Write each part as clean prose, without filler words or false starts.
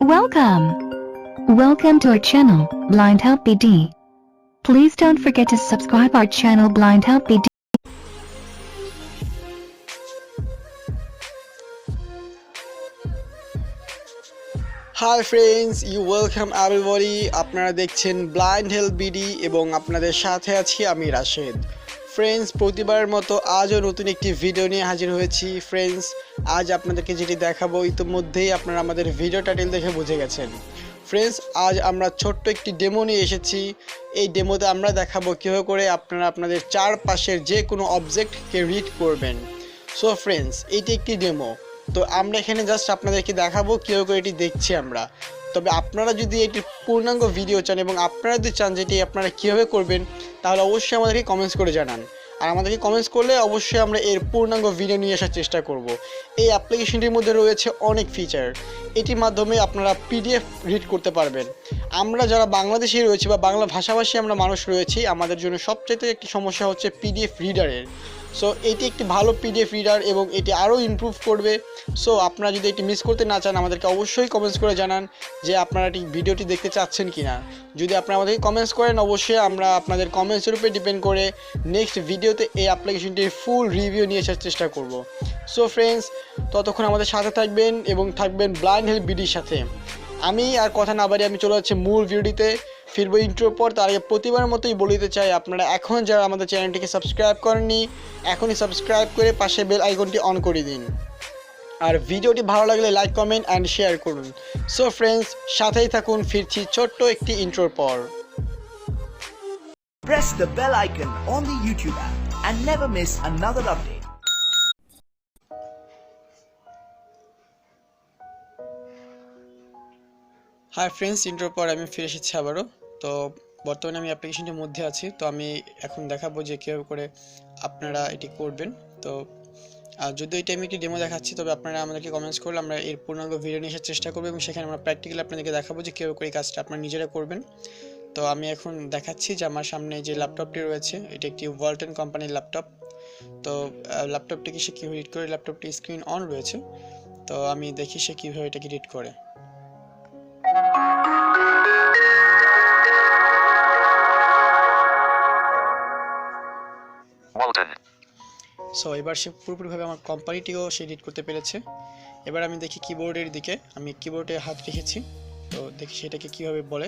Welcome to our channel, Blind Help BD. Please don't forget to subscribe our channel Blind Help BD. Hi friends, you welcome everybody. আপনারা দেখছেন blind help BD এবং আপনাদের সাথে আছি আমি Rashed. Friends, প্রতিবারের মতো আজও নতুন একটি ভিডিও নিয়ে হাজির হয়েছি। ফ্রেন্ডস, আজ আপনাদেরকে যেটি দেখাবো ইতিমধ্যেই আপনারা আমাদের ভিডিও টাইটেল দেখে বুঝে গেছেন। ফ্রেন্ডস, আজ আমরা ছোট্ট একটি ডেমো নিয়ে এসেছি। এই ডেমোতে আমরা দেখাবো কীভাবে করে আপনারা আপনাদের চারপাশের যে কোনো অবজেক্টকে রিড করবেন। সো ফ্রেন্ডস, এটি একটি ডেমো। তো আমরা এখানে জাস্ট আপনাদেরকে দেখাবো কীভাবে করে এটি দেখছি আমরা। তবে আপনারা যদি এটি পূর্ণাঙ্গ ভিডিও চান এবং আপনারা যদি চান যেটি আপনারা কীভাবে করবেন, তাহলে অবশ্যই আমাদেরকে কমেন্টস করে জানান। আর আমাদেরকে কমেন্টস করলে অবশ্যই আমরা এর পূর্ণাঙ্গ ভিডিও নিয়ে আসার চেষ্টা করব। এই অ্যাপ্লিকেশনটির মধ্যে রয়েছে অনেক ফিচার। এটির মাধ্যমে আপনারা পিডিএফ রিড করতে পারবেন। আমরা যারা বাংলাদেশি রয়েছি বা বাংলা ভাষাভাষী আমরা মানুষ রয়েছি, আমাদের জন্য সবচেয়ে একটি সমস্যা হচ্ছে পিডিএফ রিডারের। সো এটি একটি ভালো পিডিএফ রিডার এবং এটি আরও ইমপ্রুভ করবে। সো আপনারা যদি এটি মিস করতে না চান, আমাদেরকে অবশ্যই কমেন্টস করে জানান যে আপনারা এটি ভিডিওটি দেখতে চাচ্ছেন কি না। যদি আপনারা আমাদেরকে কমেন্টস করেন, অবশ্যই আমরা আপনাদের কমেন্টসের উপরে ডিপেন্ড করে নেক্সট ভিডিওতে এই অ্যাপ্লিকেশনটির ফুল রিভিউ নিয়ে আসার চেষ্টা করব। সো ফ্রেন্ডস, ততক্ষণ আমাদের সাথে থাকবেন এবং থাকবেন ব্লাইন্ড হেল্প বিডির সাথে। আমি আর কথা না বাড়িয়ে আমি চলে যাচ্ছি মূল ভিডিওটিতে। ফিরবো ইন্ট্রোর পর। তার আগে প্রতিবারের মতোই বলে দিতে চাই, আপনারা এখন যারা আমাদের চ্যানেলটিকে সাবস্ক্রাইব করেননি, এখনই সাবস্ক্রাইব করে পাশে বেল আইকনটি অন করে দিন। আর ভিডিওটি ভালো লাগলে লাইক, কমেন্ট অ্যান্ড শেয়ার করুন। সো ফ্রেন্ডস, সাথেই থাকুন, ফিরছি ছোট্ট একটি ইন্ট্রোর পর। Press the bell icon on the YouTube app and never miss another update. Hi friends, ইন্ট্রোর পর আমি ফিরে এসেছি আবারও। তো বর্তমানে আমি অ্যাপ্লিকেশনটির মধ্যে আছি। তো আমি এখন দেখাবো যে কীভাবে করে আপনারা এটি করবেন। তো যদিও এটা আমি একটি ডেমো দেখাচ্ছি, তবে আপনারা আমাদেরকে কমেন্টস করলে আমরা এর পূর্ণাঙ্গ ভিডিও নিয়ে আসার চেষ্টা করবো এবং সেখানে আমরা প্র্যাকটিক্যালি আপনাদেরকে দেখাবো যে কীভাবে করে এই কাজটা আপনারা নিজেরা করবেন। তো আমি এখন দেখাচ্ছি যে আমার সামনে যে ল্যাপটপটি রয়েছে, এটি একটি ওয়ালটন কোম্পানির ল্যাপটপ। তো ল্যাপটপটিকে সে কীভাবে রিড করে, ল্যাপটপটি স্ক্রিন অন রয়েছে। তো আমি দেখি সে কীভাবে এটাকে রিড করে। সো এবার সে পুরোপুরিভাবে আমার কোম্পানিটিও সে এডিট করতে পেরেছে। এবার আমি দেখি কিবোর্ডের দিকে, আমি কিবোর্ডে হাত রেখেছি। তো দেখি সেটাকে কীভাবে বলে।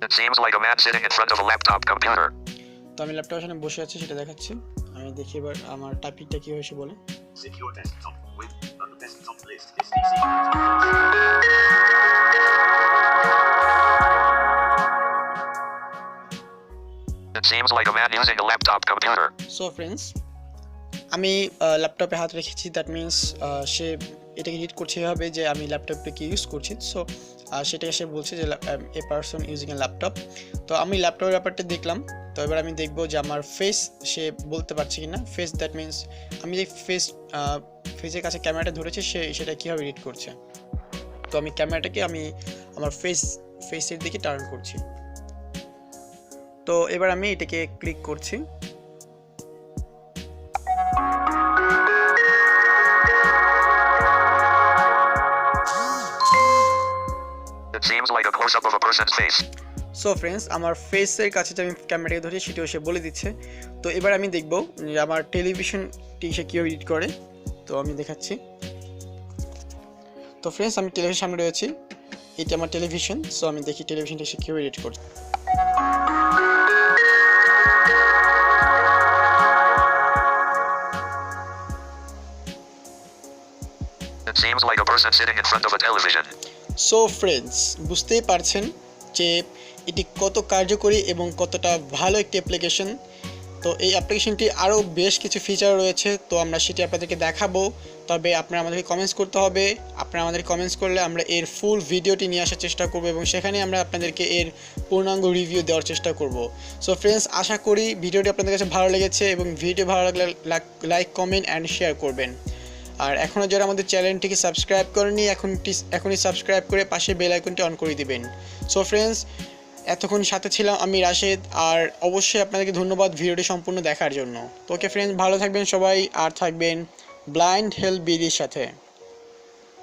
It seems like a man sitting in front of a laptop computer. তো আমি ল্যাপটপের সামনে বসে আছি, সেটা দেখাচ্ছি। আমি দেখি এবার আমার টাইপিংটা কীভাবে সে বলে। Secure desktop with on the desktop list is DC. It seems like a man using a laptop computer. So friends, আমি ল্যাপটপে হাত রেখেছি, দ্যাট মিনস সে এটাকে রিড করছে এভাবে যে আমি ল্যাপটপটাকে ইউজ করছি। সো সেটাকে সে বলছে যে a person using a laptop. তো আমি ল্যাপটপের ব্যাপারটা দেখলাম। তো এবার আমি দেখবো যে আমার ফেস সে বলতে পারছে কি না। ফেস, দ্যাট মিনস আমি যে ফেসের কাছে ক্যামেরাটা ধরেছি, সেটা কীভাবে রিড করছে। তো আমি ক্যামেরাটাকে আমার ফেসের দিকে টার্ন করছি। তো এবার আমি এটাকে ক্লিক করছি। It seems like a close-up of a person's face. So friends, আমার ফেসের কাছে যে আমি ক্যামেরাটাকে ধরেছি সেটাও সে বলে দিচ্ছে। তো এবার আমি দেখবো যে আমার টেলিভিশনটি সে কীভাবে এডিট করে। তো আমি দেখাচ্ছি। তো ফ্রেন্ডস, আমি টেলিভিশন সামনে রয়েছি, এটা আমার টেলিভিশন। সো আমি দেখি টেলিভিশনটি সে কীভাবে এডিট করছে। It seems like a person sitting in front of a television. So friends, বুঝতেই পারছেন যে এটি কত কার্যকরী এবং কতটা ভালো একটি অ্যাপ্লিকেশন। তো এই অ্যাপ্লিকেশনটি আরও বেশ কিছু ফিচার রয়েছে, তো আমরা সেটি আপনাদেরকে দেখাবো। তবে আপনারা আমাদেরকে কমেন্টস করতে হবে। আপনারা আমাদের কমেন্টস করলে আমরা এর ফুল ভিডিওটি নিয়ে আসার চেষ্টা করব এবং সেখানে আমরা আপনাদেরকে এর পূর্ণাঙ্গ রিভিউ দেওয়ার চেষ্টা করব। সো ফ্রেন্ডস, আশা করি ভিডিওটি আপনাদের কাছে ভালো লেগেছে এবং ভিডিও ভালো লাগলে লাইক, কমেন্ট অ্যান্ড শেয়ার করবেন। আর এখনও যারা আমাদের চ্যানেলটিকে সাবস্ক্রাইব করেনি, এখনই সাবস্ক্রাইব করে পাশে বেল আইকনটি অন করে দিবেন। সো ফ্রেন্ডস, এতক্ষণ সাথে ছিলাম আমি রাশেদ, আর অবশ্যই আপনাদেরকে ধন্যবাদ ভিডিওটি সম্পূর্ণ দেখার জন্য। তো ওকে ফ্রেন্ডস, ভালো থাকবেন সবাই আর থাকবেন ব্লাইন্ড হেলথ বিডির সাথে।